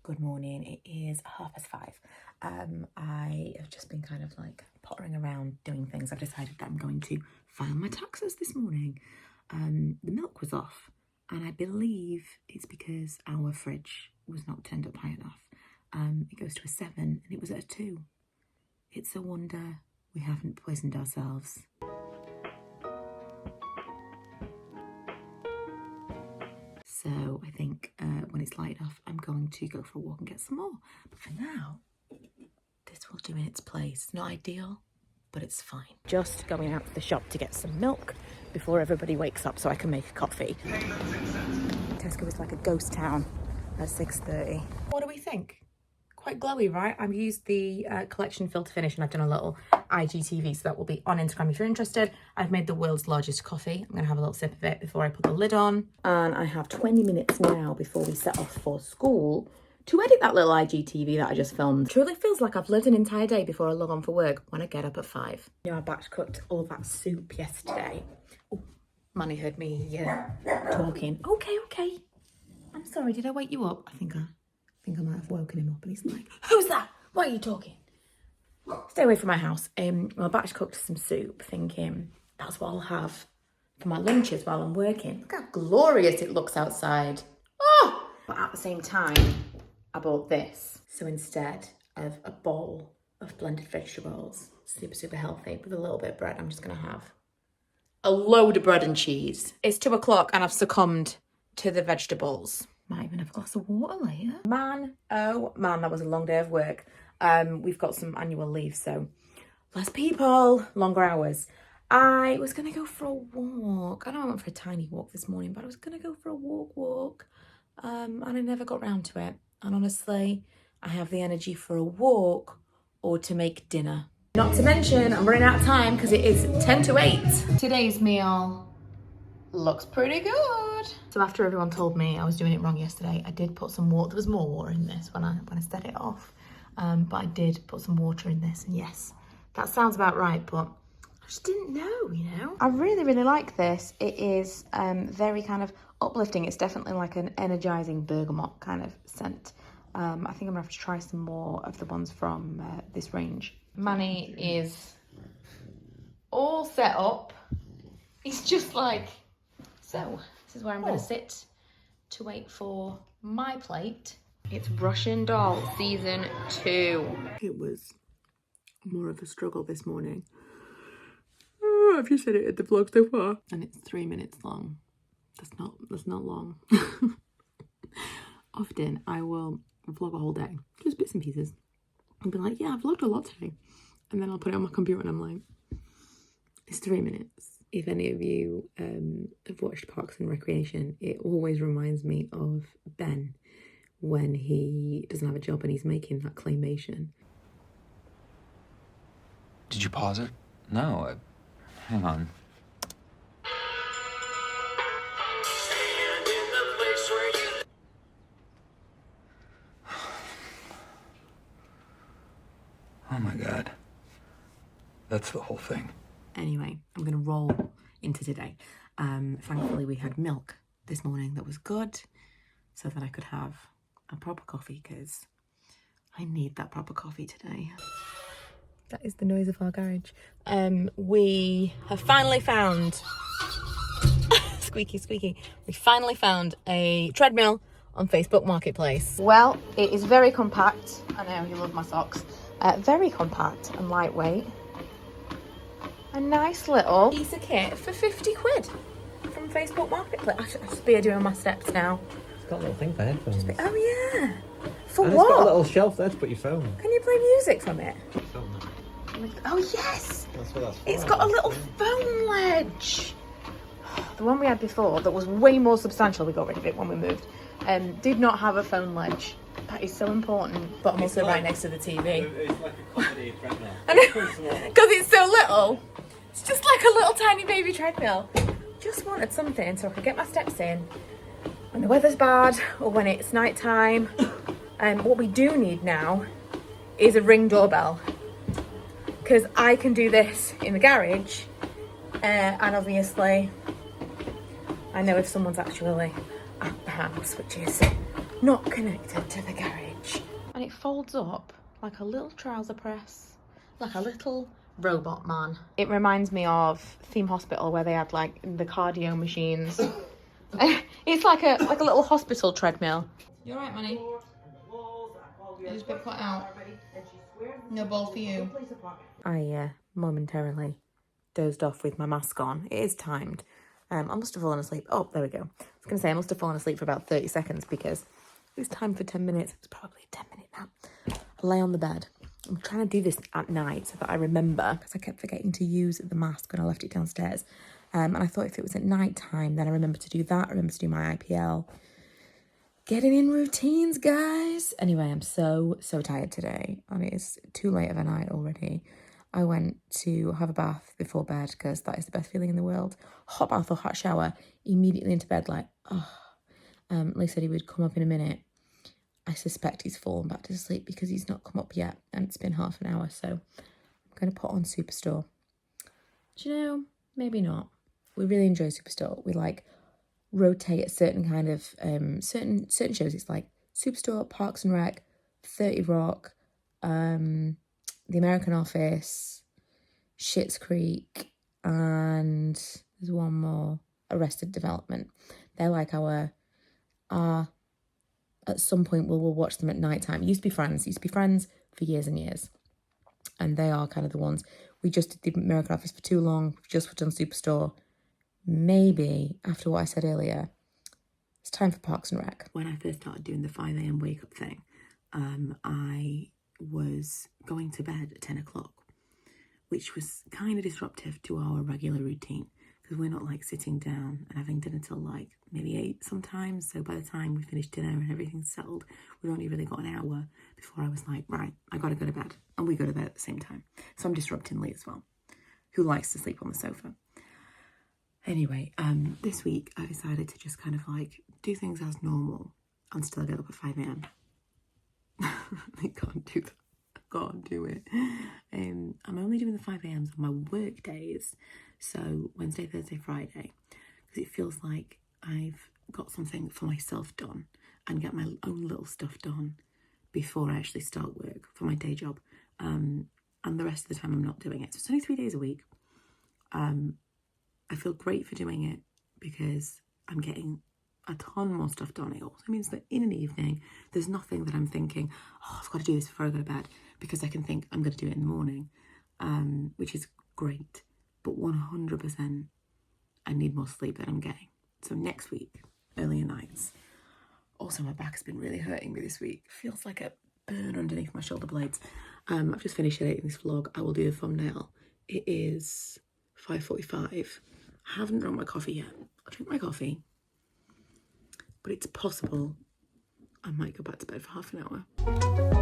Good morning. It is 5:30. I have just been kind of like pottering around doing things. I've decided that I'm going to file my taxes this morning. The milk was off, and I believe it's because our fridge was not turned up high enough. It goes to a 7 and it was at a 2. It's a wonder we haven't poisoned ourselves. So I think when it's light enough, I'm going to go for a walk and get some more. But for now, this will do in its place. It's not ideal, but it's fine. Just going out to the shop to get some milk before everybody wakes up so I can make a coffee. Tesco is like a ghost town at 6:30. What do we think? Quite glowy, right? I've used the collection filter finish and I've done a little IGTV, so that will be on Instagram if you're interested. I've made the world's largest coffee. I'm gonna have a little sip of it before I put the lid on. And I have 20 minutes now before we set off for school to edit that little IGTV that I just filmed. Truly feels like I've lived an entire day before I log on for work when I get up at 5. You know, I batch cooked all of that soup yesterday. Oh, Manny heard me talking. Okay. I'm sorry, did I wake you up? I think I might have woken him up, and he's like, "Who's that? Why are you talking? Stay away from my house." Well, I batch cooked some soup, thinking that's what I'll have for my lunches while I'm working. Look how glorious it looks outside. Oh! But at the same time, I bought this. So instead of a bowl of blended vegetables, super healthy, with a little bit of bread, I'm just gonna have a load of bread and cheese. It's 2 o'clock and I've succumbed to the vegetables. Might even have a glass of water later. Man, oh man, that was a long day of work. We've got some annual leave, so less people, longer hours. I was gonna go for a walk. I know I went for a tiny walk this morning, but I was gonna go for a walk. And I never got round to it. And honestly, I have the energy for a walk or to make dinner. Not to mention, I'm running out of time because it is 10 to 8. Today's meal looks pretty good. So after everyone told me I was doing it wrong yesterday, I did put some water. There was more water in this when I set it off. But I did put some water in this, and yes, that sounds about right, but I just didn't know, you know? I really like this. It is very kind of uplifting. It's definitely like an energizing bergamot kind of scent. I think I'm gonna have to try some more of the ones from this range. Manny is all set up. He's just like, so this is where I'm gonna sit to wait for my plate. It's Russian Doll season 2. It was more of a struggle this morning. Oh, I've just edited the vlog so far, and it's 3 minutes long. That's not long. Often I will vlog a whole day, just bits and pieces, and be like, yeah, I've vlogged a lot today, and then I'll put it on my computer and I'm like, it's 3 minutes. If any of you have watched Parks and Recreation, it always reminds me of Ben when he doesn't have a job and he's making that claymation. Did you pause it? No, hang on. Oh my God. That's the whole thing. Anyway, I'm going to roll into today. Thankfully, we had milk this morning that was good so that I could have a proper coffee, because I need that proper coffee today. That is the noise of our garage. We have finally found... squeaky. We finally found a treadmill on Facebook Marketplace. Well, it is very compact. I know, you love my socks. Very compact and lightweight. A nice little piece of kit for 50 quid from Facebook Marketplace. I should be doing my steps now. It's got a little thing for headphones. Oh yeah. For and what? It's got a little shelf there to put your phone. Can you play music from it? Phone. Oh yes. That's what that's for. It's got a little phone ledge. The one we had before that was way more substantial, we got rid of it when we moved, did not have a phone ledge. That is so important. But I'm also right next to the TV. It's like a comedy treadmill. I know, because it's so little. It's just like a little tiny baby treadmill. Just wanted something so I could get my steps in when the weather's bad or when it's night time. What we do need now is a Ring doorbell, because I can do this in the garage, and obviously I know if someone's actually at the house, which is not connected to the garage. it folds up like a little trouser press, like a little robot man. It reminds me of Theme Hospital where they had like the cardio machines. It's like a little hospital treadmill. You alright, Manny? You just been put out. No ball for you. I momentarily dozed off with my mask on. It is timed. I must have fallen asleep. Oh, there we go. I was going to say I must have fallen asleep for about 30 seconds because it was timed for 10 minutes. It's probably a 10-minute nap. I lay on the bed. I'm trying to do this at night so that I remember, because I kept forgetting to use the mask when I left it downstairs. And I thought if it was at night time, then I remember to do that. I remember to do my IPL. Getting in routines, guys. Anyway, I'm so tired today. And it is too late of a night already. I went to have a bath before bed because that is the best feeling in the world. Hot bath or hot shower, immediately into bed like, oh. Lee said he would come up in a minute. I suspect he's fallen back to sleep because he's not come up yet and it's been half an hour. So I'm going to put on Superstore. Do you know, maybe not. We really enjoy Superstore. We like rotate a certain kind of, certain shows. It's like Superstore, Parks and Rec, 30 Rock, The American Office, Schitt's Creek, and there's one more, Arrested Development. They're like our at some point we'll watch them at night time. Used to be Friends for years and years. And they are kind of the ones. We just did the American Office for too long. We've just done Superstore. Maybe, after what I said earlier, it's time for Parks and Rec. When I first started doing the 5 a.m. wake up thing, I was going to bed at 10 o'clock, which was kind of disruptive to our regular routine because we're not like sitting down and having dinner till like maybe 8 sometimes. So by the time we finished dinner and everything's settled, we've only really got an hour before I was like, right, I got to go to bed. And we go to bed at the same time. So I'm disrupting Lee as well, who likes to sleep on the sofa. Anyway, this week I decided to just kind of like do things as normal and still get up at 5 a.m. I can't do that. I can't do it. I'm only doing the 5 a.m.s on my work days. So Wednesday, Thursday, Friday. Because it feels like I've got something for myself done and get my own little stuff done before I actually start work for my day job. And the rest of the time I'm not doing it. So it's only 3 days a week. I feel great for doing it because I'm getting a ton more stuff done. It also means that in an evening, there's nothing that I'm thinking, oh, I've got to do this before I go to bed, because I can think I'm going to do it in the morning, which is great. But 100%, I need more sleep than I'm getting. So next week, earlier nights. Also, my back has been really hurting me this week. Feels like a burn underneath my shoulder blades. I've just finished editing this vlog. I will do the thumbnail. It is 5:45. I haven't drunk my coffee yet. I'll drink my coffee. But it's possible I might go back to bed for half an hour.